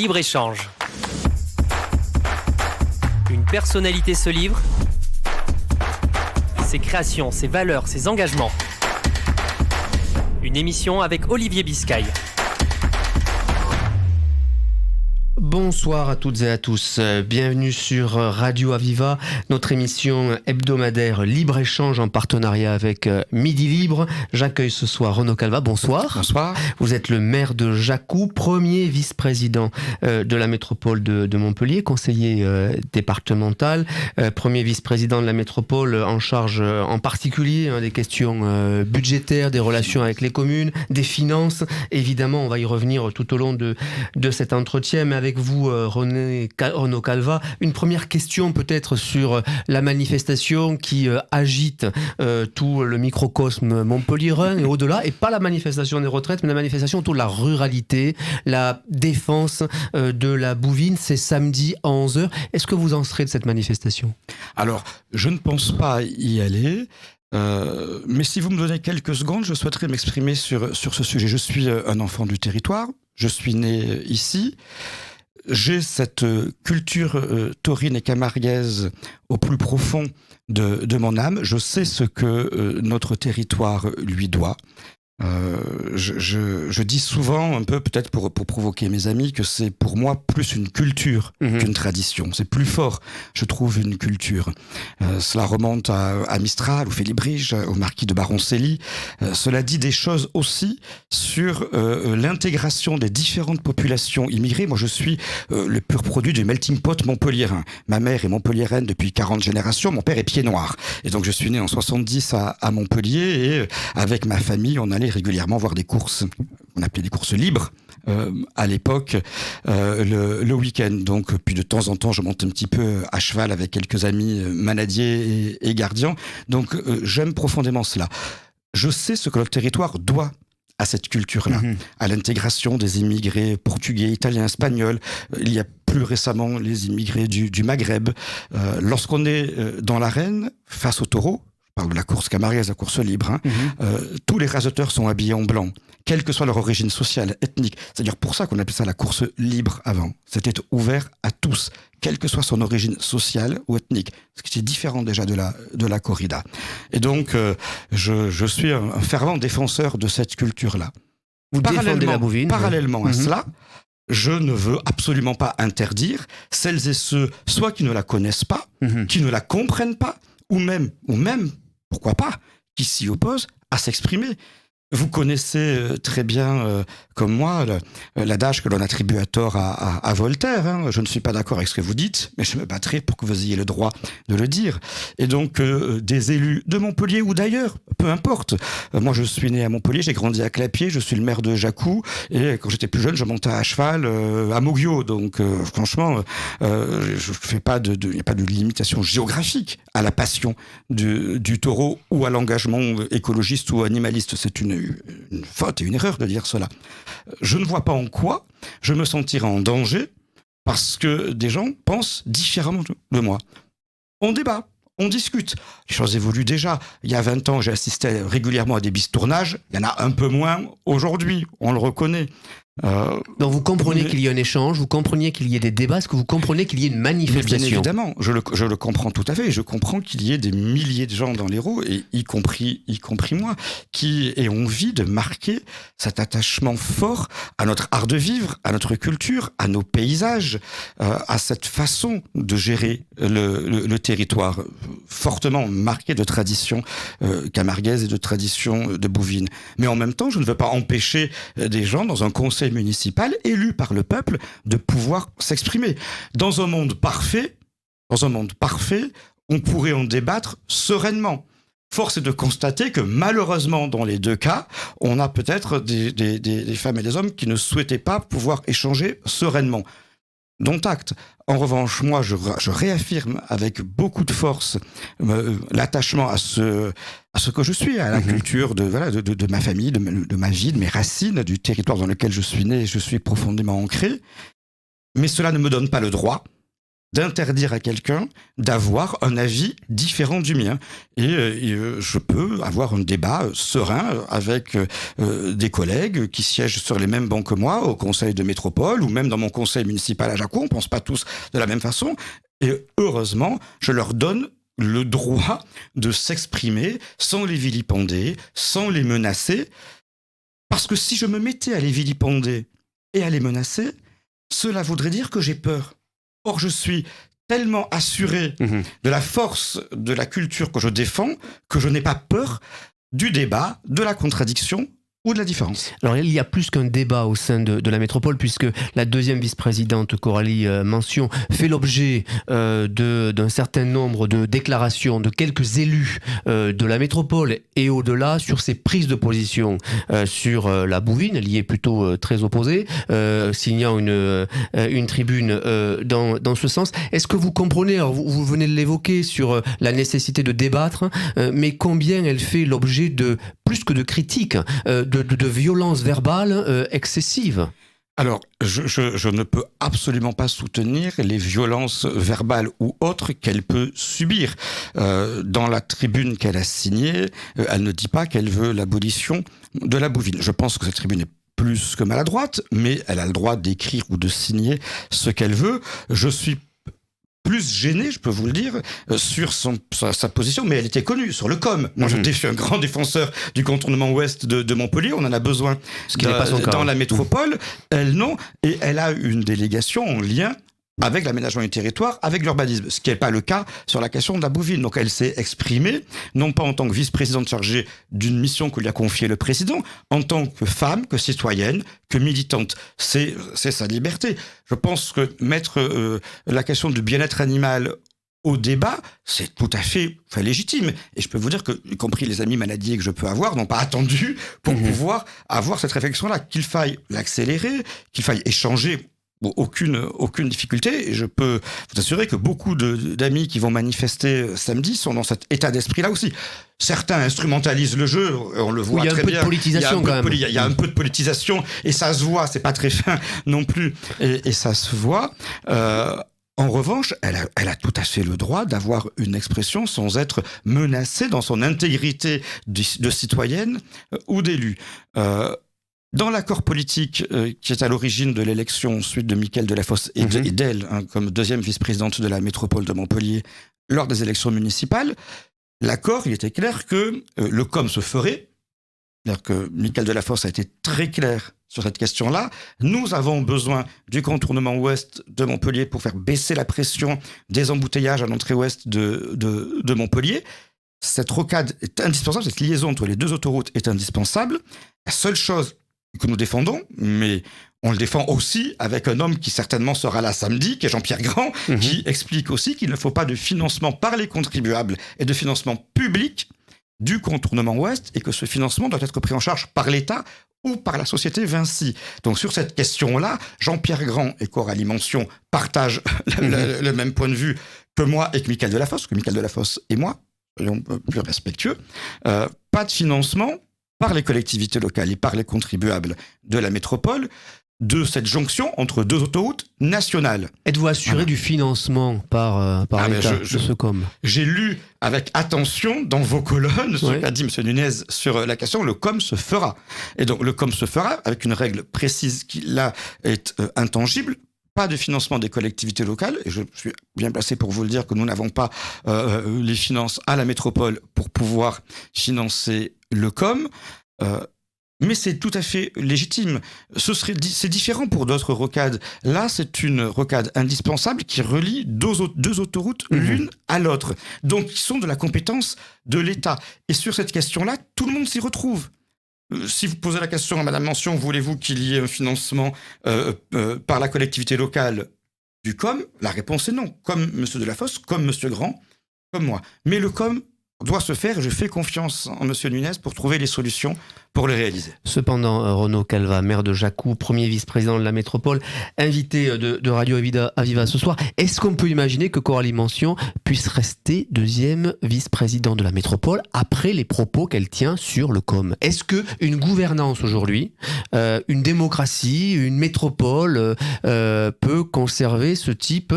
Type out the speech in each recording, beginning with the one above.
Libre-échange. Une personnalité se livre, ses créations, ses valeurs, ses engagements. Une émission avec Olivier Biscay. Bonsoir à toutes et à tous, bienvenue sur Radio Aviva, notre émission hebdomadaire Libre-Échange en partenariat avec Midi Libre. J'accueille ce soir Renaud Calva, bonsoir. Bonsoir. Vous êtes le maire de Jacou, premier vice-président de la métropole de Montpellier, conseiller départemental, premier vice-président de la métropole en charge en particulier des questions budgétaires, des relations avec les communes, des finances. Évidemment, on va y revenir tout au long de cet entretien, mais avec vous, Renaud Calva, une première question peut-être sur la manifestation qui agite tout le microcosme montpelliérain et au-delà, et pas la manifestation des retraites, mais la manifestation autour de la ruralité, la défense de la bouvine. C'est samedi à 11h. Est-ce que vous en serez de cette manifestation ? Alors, je ne pense pas y aller. Mais si vous me donnez quelques secondes, je souhaiterais m'exprimer sur ce sujet. Je suis un enfant du territoire, je suis né ici. J'ai cette culture taurine et camarguaise au plus profond de mon âme. Je sais ce que notre territoire lui doit. Je dis souvent, un peu peut-être pour provoquer mes amis, que c'est pour moi plus une culture qu'une tradition. C'est plus fort, je trouve, une culture. Cela remonte à Mistral, au Félibrige, au marquis de Baroncelli. Cela dit des choses aussi sur l'intégration des différentes populations immigrées. Moi, je suis le pur produit du melting pot montpelliérain. Ma mère est montpelliéraine depuis 40 générations, mon père est pied noir. Et donc, je suis né en 70 à Montpellier et avec ma famille, on allait régulièrement voir des courses, on appelait des courses libres à l'époque, le week-end. Donc, puis de temps en temps, je monte un petit peu à cheval avec quelques amis manadiers et gardiens. Donc, j'aime profondément cela. Je sais ce que notre territoire doit à cette culture-là, à l'intégration des immigrés portugais, italiens, espagnols. Il y a plus récemment les immigrés du Maghreb. Lorsqu'on est dans l'arène, face au taureau, je parle de la course camarguaise, la course libre, tous les rasoteurs sont habillés en blanc, quelle que soit leur origine sociale, ethnique. C'est-à-dire pour ça qu'on appelait ça la course libre avant. C'était ouvert à tous, quelle que soit son origine sociale ou ethnique, ce qui est différent déjà de la corrida. Et donc, je suis un fervent défenseur de cette culture-là. Vous défendez la bouvine. Parallèlement à cela, je ne veux absolument pas interdire celles et ceux, soit qui ne la connaissent pas, qui ne la comprennent pas, ou même, pourquoi pas, qui s'y opposent à s'exprimer. Vous connaissez très bien, comme moi, l'adage que l'on attribue à tort à Voltaire. Je ne suis pas d'accord avec ce que vous dites, mais je me battrai pour que vous ayez le droit de le dire. Et donc, des élus de Montpellier ou d'ailleurs, peu importe. Moi, je suis né à Montpellier, j'ai grandi à Clapier, je suis le maire de Jacou, et quand j'étais plus jeune, je montais à cheval à Moguio. Donc, franchement, je fais pas il n'y a pas de limitation géographique à la passion du taureau ou à l'engagement écologiste ou animaliste. C'est une faute et une erreur de dire cela. Je ne vois pas en quoi je me sentirais en danger parce que des gens pensent différemment de moi. On débat, on discute. Les choses évoluent déjà. Il y a 20 ans, j'ai assisté régulièrement à des bistournages. Il y en a un peu moins aujourd'hui, on le reconnaît. Donc vous comprenez qu'il y ait un échange, vous comprenez qu'il y ait des débats, est-ce que vous comprenez qu'il y ait une manifestation ? Bien évidemment, je le comprends tout à fait, et je comprends qu'il y ait des milliers de gens dans l'Hérault, et y compris moi, qui aient envie de marquer cet attachement fort à notre art de vivre, à notre culture, à nos paysages, à cette façon de gérer le territoire, fortement marqué de tradition camarguaise et de tradition de bouvine. Mais en même temps, je ne veux pas empêcher des gens dans un conseil municipal élu par le peuple de pouvoir s'exprimer. Dans un monde parfait, on pourrait en débattre sereinement. Force est de constater que malheureusement, dans les deux cas, on a peut-être des femmes et des hommes qui ne souhaitaient pas pouvoir échanger sereinement. Dont acte. En revanche, moi, je réaffirme avec beaucoup de force l'attachement à ce que je suis, à la culture de ma famille, de ma vie, de mes racines, du territoire dans lequel je suis né et je suis profondément ancré. Mais cela ne me donne pas le droit d'interdire à quelqu'un d'avoir un avis différent du mien. Et je peux avoir un débat serein avec des collègues qui siègent sur les mêmes bancs que moi au conseil de métropole ou même dans mon conseil municipal à Jacou. On ne pense pas tous de la même façon. Et heureusement, je leur donne le droit de s'exprimer sans les vilipender, sans les menacer. Parce que si je me mettais à les vilipender et à les menacer, cela voudrait dire que j'ai peur. Or, je suis tellement assuré de la force de la culture que je défends que je n'ai pas peur du débat, de la contradiction ou de la différence. Alors il y a plus qu'un débat au sein de la métropole, puisque la deuxième vice-présidente Coralie Mention fait l'objet d'un certain nombre de déclarations de quelques élus de la métropole et au-delà sur ses prises de position sur la bouvine. Elle y est plutôt très opposée, signant une tribune dans ce sens. Est-ce que vous comprenez, alors vous venez de l'évoquer sur la nécessité de débattre, mais combien elle fait l'objet de plus que de critiques, de violences verbales excessives? Alors, je ne peux absolument pas soutenir les violences verbales ou autres qu'elle peut subir. Dans la tribune qu'elle a signée, elle ne dit pas qu'elle veut l'abolition de la bouvine. Je pense que cette tribune est plus que maladroite, mais elle a le droit d'écrire ou de signer ce qu'elle veut. Je suis plus gêné, je peux vous le dire, sur sa position, mais elle était connue sur le COM. Moi, je suis un grand défenseur du contournement ouest de Montpellier. On en a besoin dans la métropole. Elle, non. Et elle a une délégation en lien avec l'aménagement du territoire, avec l'urbanisme, ce qui n'est pas le cas sur la question de la bouvine. Donc elle s'est exprimée, non pas en tant que vice-présidente chargée d'une mission que lui a confiée le président, en tant que femme, que citoyenne, que militante. C'est sa liberté. Je pense que mettre la question du bien-être animal au débat, c'est tout à fait légitime. Et je peux vous dire que, y compris les amis maladies que je peux avoir, n'ont pas attendu pour pouvoir avoir cette réflexion-là, qu'il faille l'accélérer, qu'il faille échanger. Aucune difficulté, et je peux vous assurer que beaucoup d'amis qui vont manifester samedi sont dans cet état d'esprit-là aussi. Certains instrumentalisent le jeu, on le voit très bien. Il y a un peu de politisation quand même. Il y a un peu de politisation, et ça se voit, c'est pas très fin non plus, et ça se voit. En revanche, elle a tout à fait le droit d'avoir une expression sans être menacée dans son intégrité de citoyenne ou d'élu. Dans l'accord politique qui est à l'origine de l'élection ensuite de Mickaëlle Delafosse et d'elle, comme deuxième vice-présidente de la métropole de Montpellier lors des élections municipales, l'accord, il était clair que le COM se ferait. C'est-à-dire que Mickaëlle Delafosse a été très clair sur cette question-là. Nous avons besoin du contournement ouest de Montpellier pour faire baisser la pression des embouteillages à l'entrée ouest de Montpellier. Cette rocade est indispensable, cette liaison entre les deux autoroutes est indispensable. La seule chose que nous défendons, mais on le défend aussi avec un homme qui certainement sera là samedi, qui est Jean-Pierre Grand, qui explique aussi qu'il ne faut pas de financement par les contribuables et de financement public du contournement ouest, et que ce financement doit être pris en charge par l'État ou par la société Vinci. Donc sur cette question-là, Jean-Pierre Grand et Coralie Mention partagent le même point de vue que moi et que Mickaëlle Delafosse, et moi, soyons plus respectueux. Pas de financement par les collectivités locales et par les contribuables de la métropole, de cette jonction entre deux autoroutes nationales. Êtes-vous assuré du financement par l'État de ce COM? J'ai lu avec attention dans vos colonnes ce qu'a dit M. Nunez sur la question, le COM se fera. Et donc le COM se fera avec une règle précise qui là est intangible. Pas de financement des collectivités locales, et je suis bien placé pour vous le dire que nous n'avons pas les finances à la métropole pour pouvoir financer le COM, mais c'est tout à fait légitime. C'est différent pour d'autres rocades. Là, c'est une rocade indispensable qui relie deux autoroutes l'une à l'autre, donc qui sont de la compétence de l'État. Et sur cette question-là, tout le monde s'y retrouve. Si vous posez la question à Madame Mention, voulez-vous qu'il y ait un financement par la collectivité locale du COM? La réponse est non. Comme M. Delafosse, comme M. Grand, comme moi. Mais le COM doit se faire, et je fais confiance en M. Nunez pour trouver les solutions pour le réaliser. Cependant, Renaud Calva, maire de Jacou, premier vice-président de la métropole, invité de Radio Aviva ce soir, est-ce qu'on peut imaginer que Coralie Mension puisse rester deuxième vice-président de la métropole après les propos qu'elle tient sur le COM? Est-ce qu'une gouvernance aujourd'hui, une démocratie, une métropole peut conserver ce type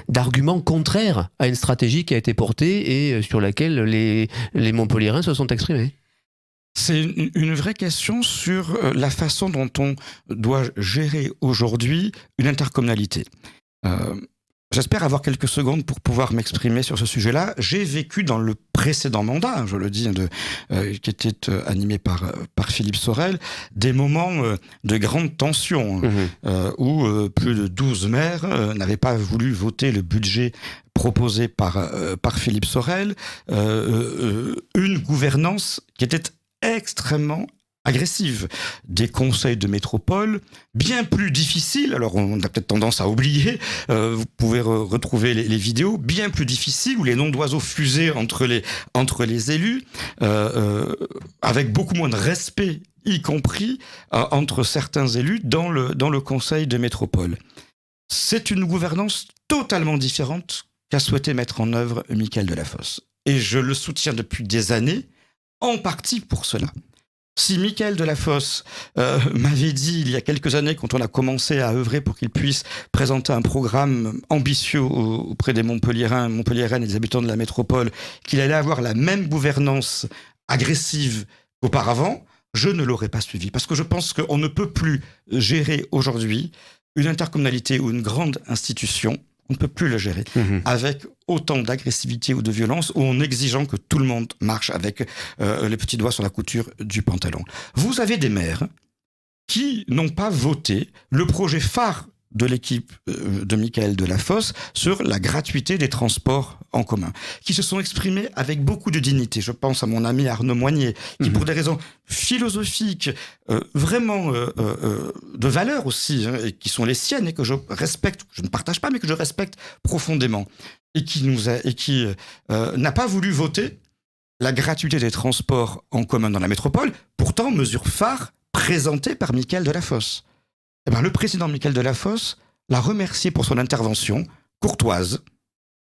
d'arguments contraires à une stratégie qui a été portée et sur laquelle les Montpelliérains se sont exprimés? C'est une vraie question sur la façon dont on doit gérer aujourd'hui une intercommunalité. J'espère avoir quelques secondes pour pouvoir m'exprimer sur ce sujet-là. J'ai vécu dans le précédent mandat, je le dis, qui était animé par Philippe Sorel, des moments de grande tension, où plus de 12 maires n'avaient pas voulu voter le budget proposé par Philippe Sorel, une gouvernance qui était extrêmement agressive, des conseils de métropole bien plus difficiles, alors on a peut-être tendance à oublier, vous pouvez retrouver les vidéos, bien plus difficiles, où les noms d'oiseaux fusaient entre les élus, avec beaucoup moins de respect, y compris entre certains élus dans le conseil de métropole. C'est une gouvernance totalement différente qu'a souhaité mettre en œuvre Mickaël Delafosse. Et je le soutiens depuis des années, en partie pour cela. Si Mickaël Delafosse m'avait dit il y a quelques années, quand on a commencé à œuvrer pour qu'il puisse présenter un programme ambitieux auprès des Montpelliéraines et des habitants de la métropole, qu'il allait avoir la même gouvernance agressive qu'auparavant, je ne l'aurais pas suivi. Parce que je pense qu'on ne peut plus gérer aujourd'hui une intercommunalité ou une grande institution. On ne peut plus le gérer avec autant d'agressivité ou de violence ou en exigeant que tout le monde marche avec les petits doigts sur la couture du pantalon. Vous avez des maires qui n'ont pas voté le projet phare de l'équipe de Mickaël Delafosse sur la gratuité des transports en commun, qui se sont exprimés avec beaucoup de dignité. Je pense à mon ami Arnaud Moignet, qui pour des raisons philosophiques, vraiment de valeur aussi, et qui sont les siennes et que je respecte, je ne partage pas, mais que je respecte profondément, et qui n'a pas voulu voter la gratuité des transports en commun dans la métropole, pourtant mesure phare présentée par Mickaël Delafosse. Eh bien, le président Mickaël Delafosse l'a remercié pour son intervention courtoise,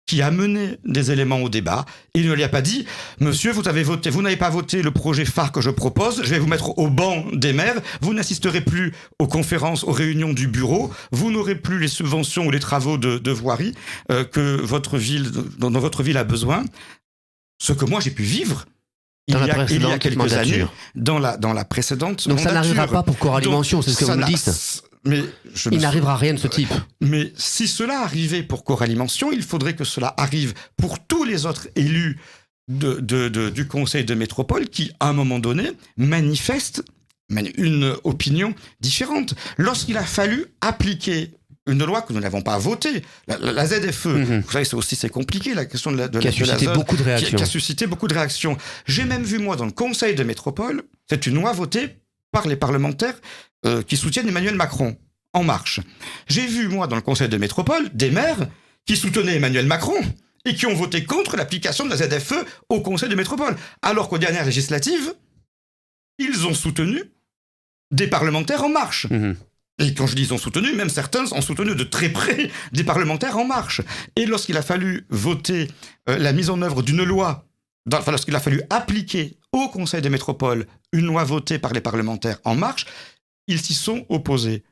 qui a mené des éléments au débat. Il ne lui a pas dit « Monsieur, vous n'avez pas voté le projet phare que je propose, je vais vous mettre au banc des maires, vous n'assisterez plus aux conférences, aux réunions du bureau, vous n'aurez plus les subventions ou les travaux de voirie dont votre ville a besoin. » Ce que moi j'ai pu vivre il y a quelques années, dans la précédente Donc mandature. Ça n'arrivera pas pour Coralie Mension, c'est ce que vous me dites. Il n'arrivera rien de ce type. Mais si cela arrivait pour Coralie Mension, il faudrait que cela arrive pour tous les autres élus du conseil de métropole qui, à un moment donné, manifestent une opinion différente. Lorsqu'il a fallu appliquer une loi que nous n'avons pas votée, la ZFE, vous savez, c'est compliqué, la question de la qui a suscité beaucoup de réactions. Qui a suscité beaucoup de réactions. J'ai même vu, moi, dans le conseil de métropole, c'est une loi votée par les parlementaires qui soutiennent Emmanuel Macron, En Marche. J'ai vu, moi, dans le conseil de métropole, des maires qui soutenaient Emmanuel Macron et qui ont voté contre l'application de la ZFE au conseil de métropole, alors qu'aux dernières législatives, ils ont soutenu des parlementaires En Marche. Et quand je dis ils ont soutenu, même certains ont soutenu de très près des parlementaires En Marche. Et lorsqu'il a fallu voter la mise en œuvre d'une loi, lorsqu'il a fallu appliquer au Conseil des métropoles une loi votée par les parlementaires En Marche, ils s'y sont opposés.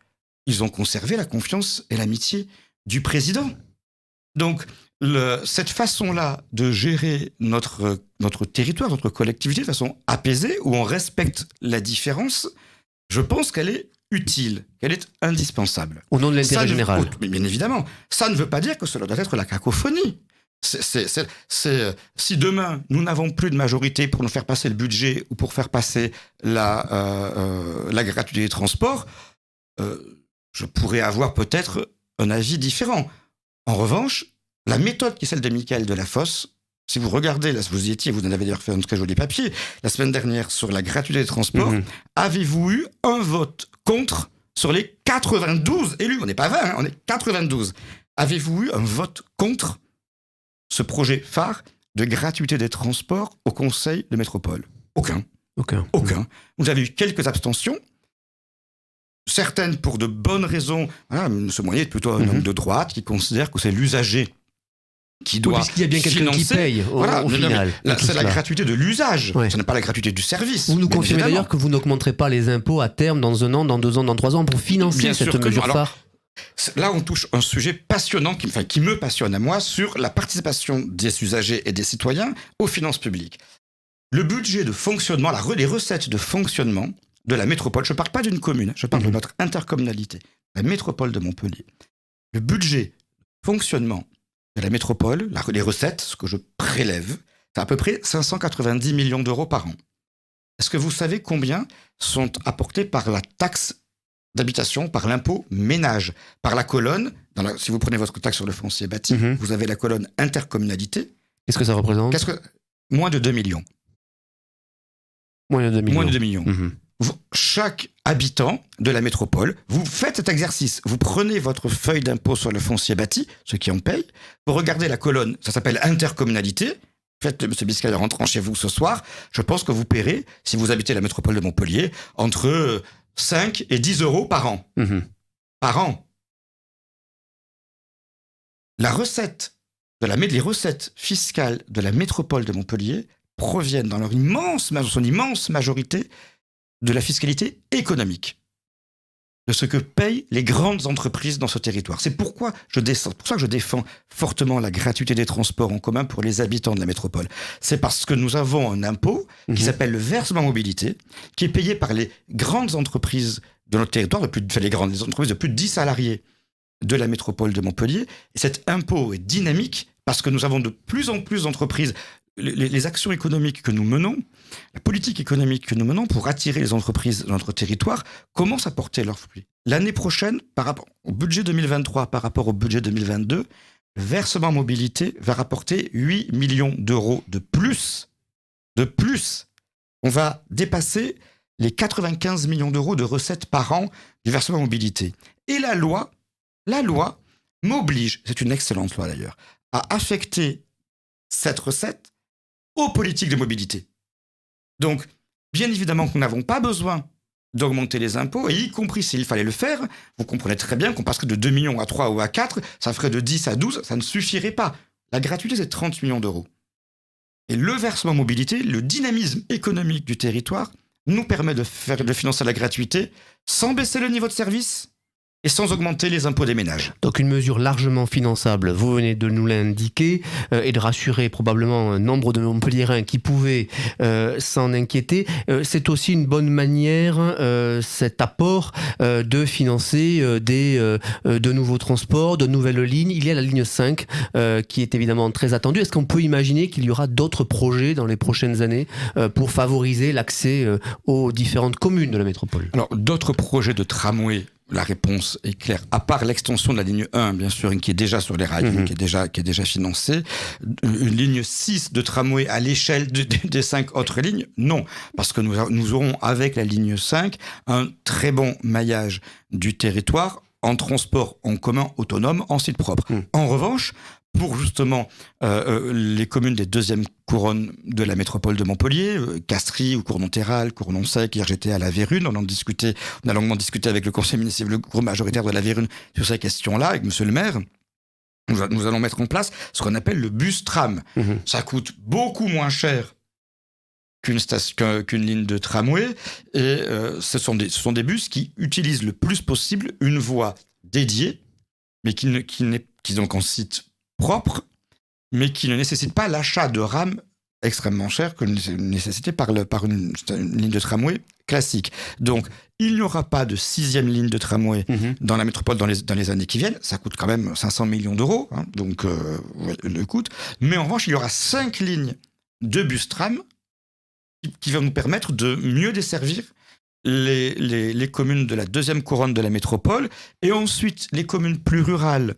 Ils ont conservé la confiance et l'amitié du président. Donc, cette façon-là de gérer notre territoire, notre collectivité de façon apaisée, où on respecte la différence, je pense qu'elle est utile, qu'elle est indispensable. Au nom de l'intérêt général. Mais bien évidemment, ça ne veut pas dire que cela doit être la cacophonie. Si demain, nous n'avons plus de majorité pour nous faire passer le budget ou pour faire passer la gratuité des transports, je pourrais avoir peut-être un avis différent. En revanche, la méthode qui est celle de Mickaël Delafosse, si vous regardez, là, vous y étiez, vous en avez d'ailleurs fait un très joli papier, la semaine dernière sur la gratuité des transports, avez-vous eu un vote contre sur les 92 élus? On n'est pas 20, on est 92. Avez-vous eu un vote contre ce projet phare de gratuité des transports au Conseil de métropole? Aucun. Aucun. Vous avez eu quelques abstentions, certaines pour de bonnes raisons. Voilà, M. Moyer est plutôt un homme de droite qui considère que c'est l'usager qui doit puisqu'il y a bien quelqu'un qui paye au final. C'est la gratuité de l'usage, ce n'est pas la gratuité du service. Vous nous confirmez d'ailleurs que vous n'augmenterez pas les impôts à terme dans 1 an, dans 2 ans, dans 3 ans pour financer cette mesure phare. Là, on touche un sujet passionnant qui me passionne à moi sur la participation des usagers et des citoyens aux finances publiques. Le budget de fonctionnement, les recettes de fonctionnement de la métropole, je ne parle pas d'une commune, je parle de notre intercommunalité, la métropole de Montpellier. Le budget de fonctionnement de la métropole, les recettes, ce que je prélève, c'est à peu près 590 millions d'euros par an. Est-ce que vous savez combien sont apportés par la taxe d'habitation, par l'impôt ménage, par la colonne, si vous prenez votre taxe sur le foncier bâti, vous avez la colonne intercommunalité. Qu'est-ce que ça représente ? Moins de 2 millions. Moins de 2 millions. Moins de 2 millions. Chaque habitant de la métropole, vous faites cet exercice. Vous prenez votre feuille d'impôt sur le foncier bâti, ceux qui en payent, vous regardez la colonne, ça s'appelle intercommunalité. Faites M. Biscay rentrant chez vous ce soir, je pense que vous paierez, si vous habitez la métropole de Montpellier, entre 5 et 10 euros par an. Par an. Les recettes fiscales de la métropole de Montpellier proviennent dans son immense majorité de la fiscalité économique, de ce que payent les grandes entreprises dans ce territoire. C'est pour ça que je défends fortement la gratuité des transports en commun pour les habitants de la métropole. C'est parce que nous avons un impôt qui s'appelle le versement mobilité, qui est payé par les grandes entreprises de notre territoire, les entreprises de plus de 10 salariés de la métropole de Montpellier. Et cet impôt est dynamique parce que nous avons de plus en plus d'entreprises. Les actions économiques que nous menons, la politique économique que nous menons pour attirer les entreprises dans notre territoire commence à porter leurs fruits. L'année prochaine, par rapport au budget 2023, par rapport au budget 2022, le versement mobilité va rapporter 8 millions d'euros de plus. On va dépasser les 95 millions d'euros de recettes par an du versement mobilité. Et la loi m'oblige, c'est une excellente loi d'ailleurs, à affecter cette recette aux politiques de mobilité. Donc, bien évidemment que nous n'avons pas besoin d'augmenter les impôts, et y compris s'il fallait le faire, vous comprenez très bien qu'on passerait de 2 millions à 3 ou à 4, ça ferait de 10 à 12, ça ne suffirait pas. La gratuité, c'est 30 millions d'euros. Et le versement mobilité, le dynamisme économique du territoire, nous permet de financer la gratuité sans baisser le niveau de service et sans augmenter les impôts des ménages. Donc une mesure largement finançable, vous venez de nous l'indiquer, et de rassurer probablement un nombre de Montpelliérains qui pouvaient s'en inquiéter. C'est aussi une bonne manière, cet apport, de financer de nouveaux transports, de nouvelles lignes. Il y a la ligne 5 qui est évidemment très attendue. Est-ce qu'on peut imaginer qu'il y aura d'autres projets dans les prochaines années pour favoriser l'accès aux différentes communes de la métropole ? Alors, d'autres projets de tramway, la réponse est claire. À part l'extension de la ligne 1, bien sûr, qui est déjà sur les rails, qui est déjà financée, une ligne 6 de tramway à l'échelle des 5 autres lignes, non. Parce que nous aurons, avec la ligne 5, un très bon maillage du territoire en transport en commun autonome, en site propre. En revanche, pour justement les communes des deuxièmes couronnes de la métropole de Montpellier, Castries ou Cournon-Terral, Cournon-Sec, IRGT à la Vérune, on a longuement discuté avec le conseil municipal, le groupe majoritaire de la Vérune sur ces questions-là, avec monsieur le maire. Nous allons mettre en place ce qu'on appelle le bus-tram. Ça coûte beaucoup moins cher qu'une ligne de tramway, et ce sont des bus qui utilisent le plus possible une voie dédiée, mais qui donc en site propre, mais qui ne nécessite pas l'achat de rames extrêmement chères que nécessité par une ligne de tramway classique. Donc, il n'y aura pas de 6e ligne de tramway dans la métropole dans les années qui viennent. Ça coûte quand même 500 millions d'euros, donc le coût. Mais en revanche, il y aura 5 lignes de bus-tram qui vont nous permettre de mieux desservir les communes de la deuxième couronne de la métropole, et ensuite les communes plus rurales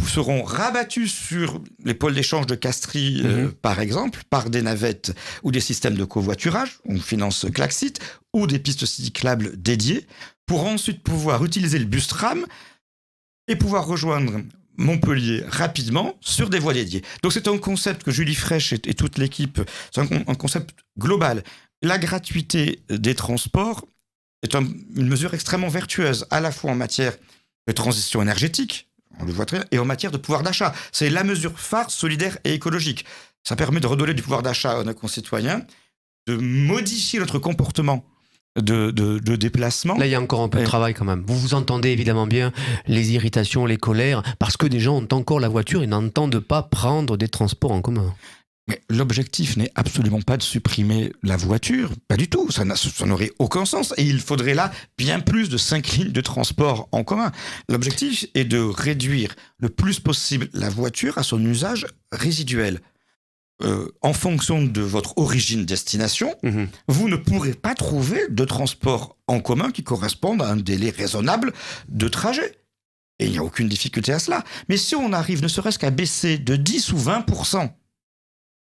seront rabattus sur les pôles d'échange de Castries, par exemple, par des navettes ou des systèmes de covoiturage, on finance Klaxit, ou des pistes cyclables dédiées, pour ensuite pouvoir utiliser le bus-tram et pouvoir rejoindre Montpellier rapidement sur des voies dédiées. Donc c'est un concept que Julie Fraîche et toute l'équipe, c'est un concept global. La gratuité des transports est une mesure extrêmement vertueuse, à la fois en matière de transition énergétique, on le voit très bien, et en matière de pouvoir d'achat. C'est la mesure phare, solidaire et écologique. Ça permet de redonner du pouvoir d'achat à nos concitoyens, de modifier notre comportement de déplacement. Là, il y a encore un peu de travail quand même. Vous entendez évidemment bien les irritations, les colères, parce que des gens ont encore la voiture et n'entendent pas prendre des transports en commun. Mais l'objectif n'est absolument pas de supprimer la voiture, pas du tout, ça n'aurait aucun sens. Et il faudrait là bien plus de 5 lignes de transport en commun. L'objectif est de réduire le plus possible la voiture à son usage résiduel. En fonction de votre origine-destination, vous ne pourrez pas trouver de transport en commun qui corresponde à un délai raisonnable de trajet. Et il n'y a aucune difficulté à cela. Mais si on arrive ne serait-ce qu'à baisser de 10 ou 20%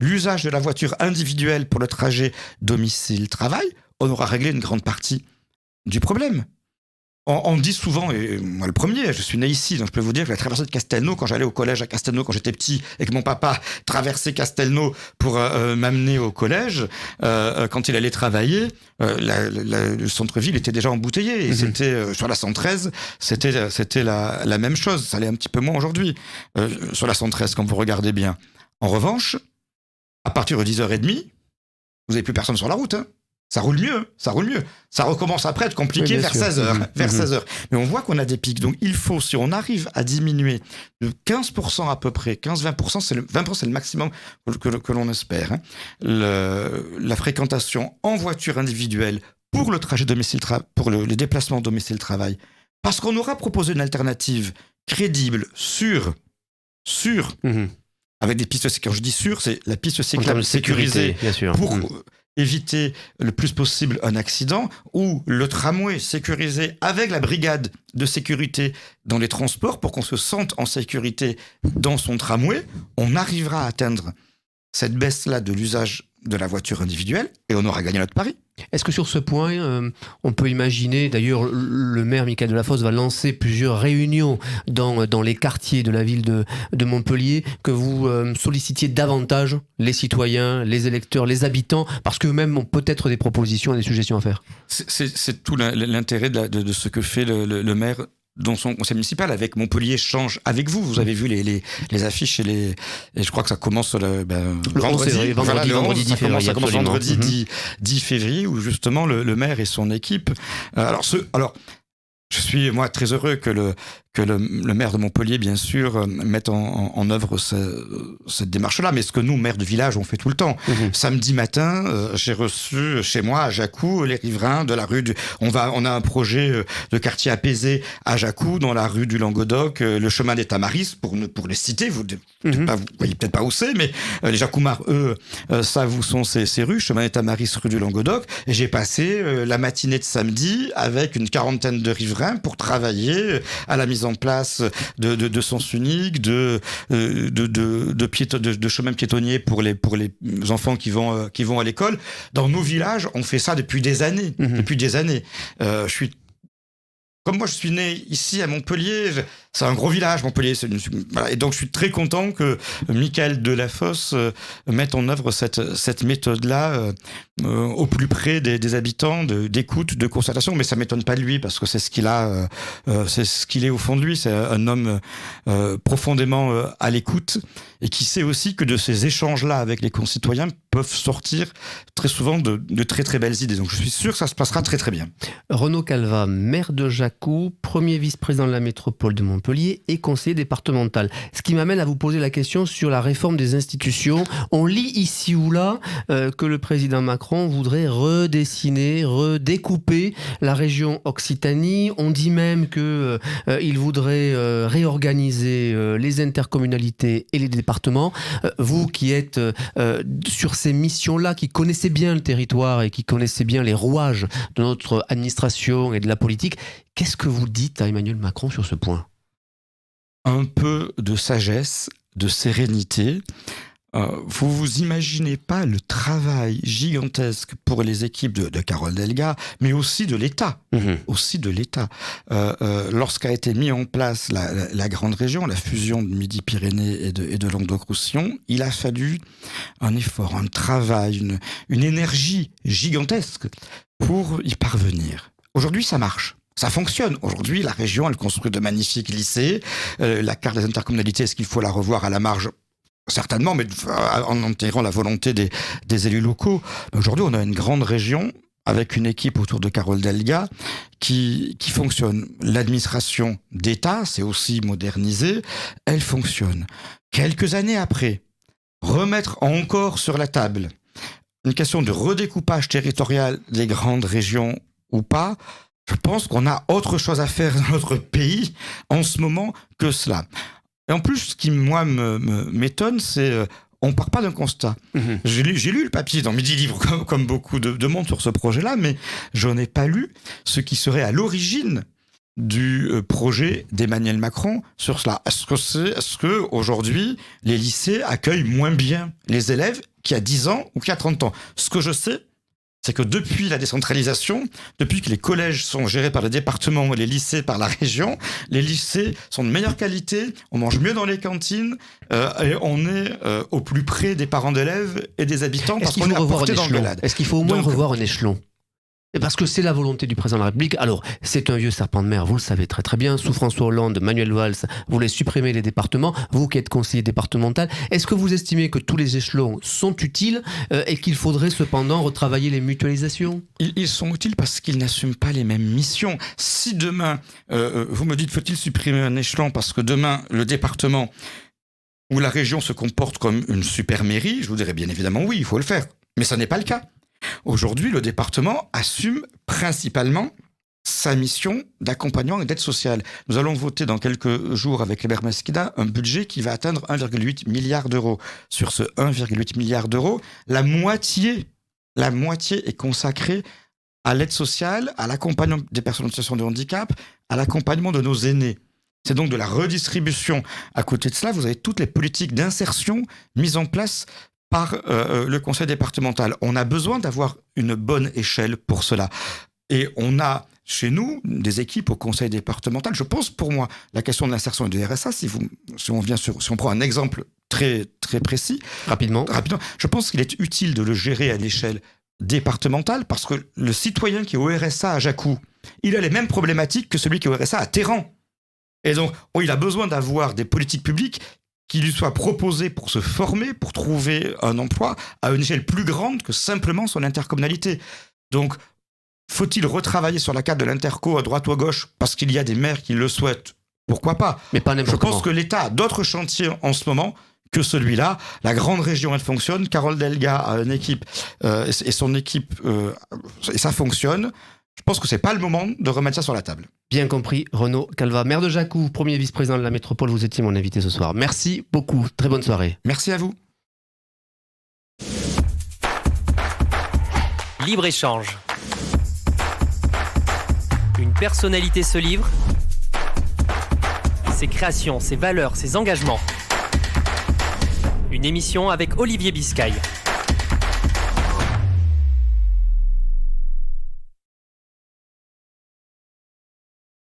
l'usage de la voiture individuelle pour le trajet domicile-travail, on aura réglé une grande partie du problème. On dit souvent, et moi le premier, je suis né ici, donc je peux vous dire que la traversée de Castelnau, quand j'allais au collège à Castelnau, quand j'étais petit, et que mon papa traversait Castelnau pour m'amener au collège, quand il allait travailler, le centre-ville était déjà embouteillé. Et c'était sur la 113, c'était la même chose. Ça allait un petit peu moins aujourd'hui, sur la 113, quand vous regardez bien. En revanche, à partir de 10h30, vous n'avez plus personne sur la route, hein. Ça roule mieux. Ça recommence après à être compliqué vers 16h. Vers 16h. Mais on voit qu'on a des pics. Donc il faut, si on arrive à diminuer de 15% à peu près, 15-20%, 20% c'est le maximum que l'on espère, hein, la fréquentation en voiture individuelle pour le trajet pour les déplacements domicile-travail, parce qu'on aura proposé une alternative crédible, sûre, avec des pistes, quand je dis sûre, c'est la piste cyclable sécurisée bien sûr. Pour éviter le plus possible un accident, ou le tramway sécurisé avec la brigade de sécurité dans les transports pour qu'on se sente en sécurité dans son tramway, on arrivera à atteindre cette baisse-là de l'usage de la voiture individuelle et on aura gagné notre pari. Est-ce que sur ce point, on peut imaginer, d'ailleurs le maire Michael Delafosse va lancer plusieurs réunions dans les quartiers de la ville de Montpellier, que vous sollicitiez davantage les citoyens, les électeurs, les habitants, parce qu'eux-mêmes ont peut-être des propositions et des suggestions à faire. C'est tout l'intérêt de ce que fait le maire dans son conseil municipal. Avec Montpellier change avec vous. Vous avez vu les affiches et je crois que ça commence le vendredi 10 février. Ça commence vendredi 10 février où justement le maire et son équipe. Alors je suis moi très heureux que le maire de Montpellier, bien sûr, mette en œuvre cette démarche-là. Mais ce que nous, maires de village, on fait tout le temps. Samedi matin, j'ai reçu chez moi à Jacou les riverains de la rue on a un projet de quartier apaisé à Jacou, dans la rue du Languedoc, le chemin des Tamaris, pour les citer. Vous voyez peut-être pas où c'est, mais les Jacoumards, eux, savent où sont ces rues, chemin des Tamaris, rue du Languedoc. Et j'ai passé la matinée de samedi avec une quarantaine de riverains pour travailler à la mise en place de sens unique, de chemin piétonnier pour les enfants qui vont à l'école. Dans nos villages, on fait ça depuis des années. Comme moi, je suis né ici à Montpellier, c'est un gros village, Montpellier. Voilà, et donc, je suis très content que Michael Delafosse mette en œuvre cette méthode-là au plus près des habitants, d'écoute, de constatation. Mais ça m'étonne pas de lui, parce que c'est ce qu'il a, c'est ce qu'il est au fond de lui. C'est un homme profondément à l'écoute et qui sait aussi que de ces échanges-là avec les concitoyens peuvent sortir très souvent de très très belles idées. Donc, je suis sûr que ça se passera très très bien. Renaud Calvat, maire de Jacou, premier vice-président de la métropole de Montpellier et conseiller départemental. Ce qui m'amène à vous poser la question sur la réforme des institutions. On lit ici ou là que le président Macron voudrait redessiner, redécouper la région Occitanie. On dit même qu'il voudrait réorganiser les intercommunalités et les départements. Vous qui êtes sur ces missions-là, qui connaissez bien le territoire et qui connaissez bien les rouages de notre administration et de la politique, qu'est-ce que vous dites à Emmanuel Macron sur ce point ? Un peu de sagesse, de sérénité. Vous vous imaginez pas le travail gigantesque pour les équipes de Carole Delga, mais aussi de l'État. Aussi de l'État. Lorsqu'a été mis en place la grande région, la fusion de Midi-Pyrénées et de Languedoc-Roussillon, il a fallu un effort, un travail, une énergie gigantesque pour y parvenir. Aujourd'hui, ça marche. Ça fonctionne. Aujourd'hui, la région, elle construit de magnifiques lycées. La carte des intercommunalités, est-ce qu'il faut la revoir à la marge ? Certainement, mais en intégrant la volonté des élus locaux. Aujourd'hui, on a une grande région avec une équipe autour de Carole Delga qui fonctionne. L'administration d'État, c'est aussi modernisé, elle fonctionne. Quelques années après, remettre encore sur la table une question de redécoupage territorial des grandes régions ou pas, je pense qu'on a autre chose à faire dans notre pays en ce moment que cela. Et en plus, ce qui, moi, m'étonne, c'est on part pas d'un constat. J'ai lu le papier dans Midi Libre, comme beaucoup de monde sur ce projet-là, mais je n'ai pas lu ce qui serait à l'origine du projet d'Emmanuel Macron sur cela. Est-ce que aujourd'hui, les lycées accueillent moins bien les élèves qu'il y a 10 ans ou qu'il y a 30 ans ? Ce que je sais, c'est que depuis la décentralisation, depuis que les collèges sont gérés par le département et les lycées par la région, les lycées sont de meilleure qualité, on mange mieux dans les cantines, et on est au plus près des parents d'élèves et des habitants parce qu'on est à portée d'engueulade. Est-ce qu'il faut au moins revoir un échelon ? Parce que c'est la volonté du président de la République. Alors, c'est un vieux serpent de mer, vous le savez très très bien. Sous François Hollande, Manuel Valls voulait supprimer les départements. Vous qui êtes conseiller départemental, est-ce que vous estimez que tous les échelons sont utiles et qu'il faudrait cependant retravailler les mutualisations ? Ils sont utiles parce qu'ils n'assument pas les mêmes missions. Si demain, vous me dites, faut-il supprimer un échelon parce que demain, le département ou la région se comporte comme une super mairie, je vous dirais bien évidemment oui, il faut le faire. Mais ça n'est pas le cas. Aujourd'hui, le département assume principalement sa mission d'accompagnement et d'aide sociale. Nous allons voter dans quelques jours avec Hébert Mesquida un budget qui va atteindre 1,8 milliard d'euros. Sur ce 1,8 milliard d'euros, la moitié est consacrée à l'aide sociale, à l'accompagnement des personnes en situation de handicap, à l'accompagnement de nos aînés. C'est donc de la redistribution. À côté de cela, vous avez toutes les politiques d'insertion mises en place par le conseil départemental. On a besoin d'avoir une bonne échelle pour cela. Et on a chez nous des équipes au conseil départemental. Je pense pour moi, la question de l'insertion et du RSA, si on prend un exemple très, très précis. Rapidement. Je pense qu'il est utile de le gérer à l'échelle départementale parce que le citoyen qui est au RSA à Jacou, il a les mêmes problématiques que celui qui est au RSA à Téhéran. Et donc, il a besoin d'avoir des politiques publiques qui lui soient proposées pour se former, pour trouver un emploi à une échelle plus grande que simplement son intercommunalité. Donc, faut-il retravailler sur la carte de l'interco à droite ou à gauche parce qu'il y a des maires qui le souhaitent ? Pourquoi pas ? Mais pas n'importe comment. Je pense que l'État a d'autres chantiers en ce moment que celui-là. La grande région, elle fonctionne. Carole Delga a une équipe et son équipe, et ça fonctionne. Je pense que c'est pas le moment de remettre ça sur la table. Bien compris, Renaud Calvat, maire de Jacou, premier vice-président de la métropole, vous étiez mon invité ce soir. Merci beaucoup, très bonne soirée. Merci à vous. Libre-échange. Une personnalité se livre. Ses créations, ses valeurs, ses engagements. Une émission avec Olivier Biscay.